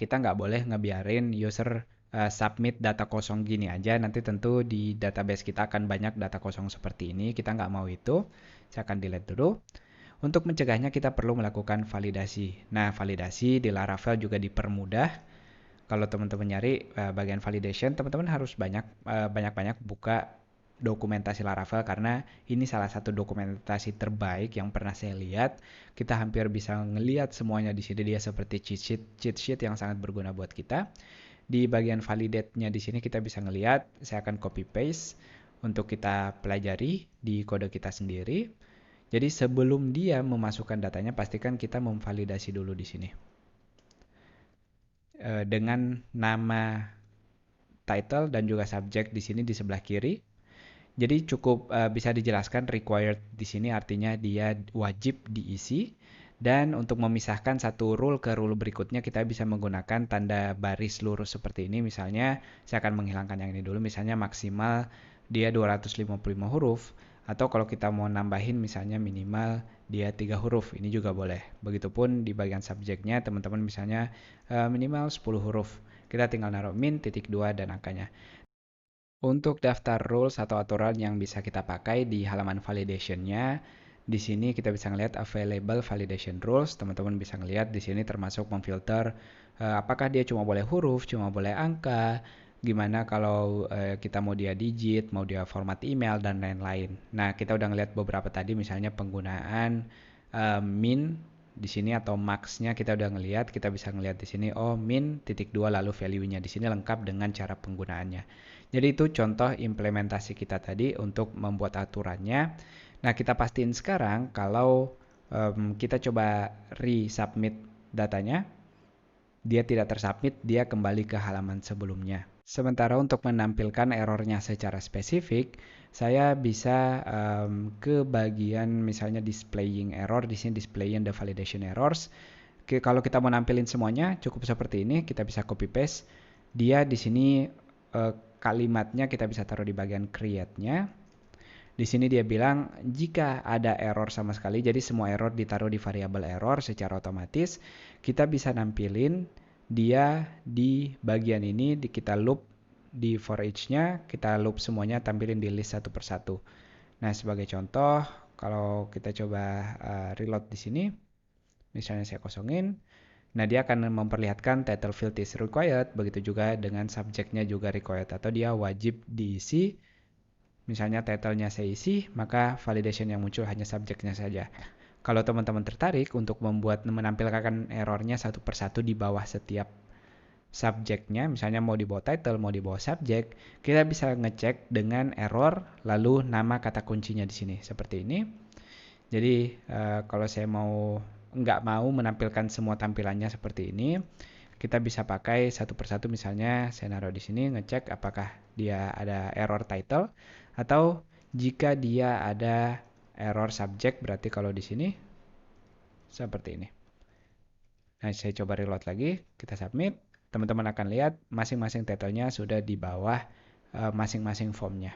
kita nggak boleh ngebiarin user submit data kosong gini aja. Nanti tentu di database kita akan banyak data kosong seperti ini. Kita nggak mau itu. Saya akan delete dulu. Untuk mencegahnya kita perlu melakukan validasi. Nah, validasi di Laravel juga dipermudah. Kalau teman-teman nyari bagian validation, teman-teman harus banyak-banyak buka dokumentasi Laravel karena ini salah satu dokumentasi terbaik yang pernah saya lihat. Kita hampir bisa ngelihat semuanya di sini, dia seperti cheat sheet yang sangat berguna buat kita. Di bagian validate-nya di sini kita bisa ngelihat, saya akan copy paste untuk kita pelajari di kode kita sendiri. Jadi sebelum dia memasukkan datanya, pastikan kita memvalidasi dulu di sini. Dengan nama title dan juga subject di sini di sebelah kiri. Jadi cukup bisa dijelaskan required di sini artinya dia wajib diisi. Dan untuk memisahkan satu rule ke rule berikutnya kita bisa menggunakan tanda baris lurus seperti ini. Misalnya saya akan menghilangkan yang ini dulu. Misalnya maksimal dia 255 huruf. Atau kalau kita mau nambahin misalnya minimal dia 3 huruf. Ini juga boleh. Begitupun di bagian subjeknya teman-teman misalnya minimal 10 huruf. Kita tinggal naruh min, titik 2 dan angkanya. Untuk daftar rules atau aturan yang bisa kita pakai di halaman validation-nya, di sini kita bisa ngelihat available validation rules. Teman-teman bisa ngelihat di sini termasuk memfilter apakah dia cuma boleh huruf, cuma boleh angka, gimana kalau kita mau dia digit, mau dia format email dan lain-lain. Nah, kita udah ngelihat beberapa tadi misalnya penggunaan min di sini atau max-nya kita udah ngelihat, kita bisa ngelihat di sini oh min titik 2 lalu value-nya di sini lengkap dengan cara penggunaannya. Jadi itu contoh implementasi kita tadi untuk membuat aturannya. Nah, kita pastiin sekarang kalau kita coba resubmit datanya, dia tidak tersubmit, dia kembali ke halaman sebelumnya. Sementara untuk menampilkan errornya secara spesifik, saya bisa ke bagian misalnya displaying error, di sini displaying the validation errors. Kalau kita mau nampilin semuanya, cukup seperti ini, kita bisa copy paste. Dia di sini kalimatnya kita bisa taruh di bagian create-nya. Di sini dia bilang jika ada error sama sekali, jadi semua error ditaruh di variabel error secara otomatis, kita bisa nampilin dia di bagian ini, kita loop di for each-nya, kita loop semuanya tampilin di list satu persatu. Nah, sebagai contoh, kalau kita coba reload di sini, misalnya saya kosongin, nah dia akan memperlihatkan title field is required, begitu juga dengan subjeknya juga required atau dia wajib diisi. Misalnya title-nya saya isi, maka validation yang muncul hanya subjeknya saja. Kalau teman-teman tertarik untuk menampilkan errornya satu persatu di bawah setiap subjeknya, misalnya mau di bawah title, mau di bawah subjek, kita bisa ngecek dengan error lalu nama kata kuncinya di sini seperti ini. Jadi kalau saya nggak mau menampilkan semua tampilannya seperti ini, kita bisa pakai satu persatu. Misalnya saya naruh di sini ngecek apakah dia ada error title atau jika dia ada error subject, berarti kalau di sini seperti ini. Nah, saya coba reload lagi, kita submit. Teman-teman akan lihat masing-masing title-nya sudah di bawah masing-masing formnya.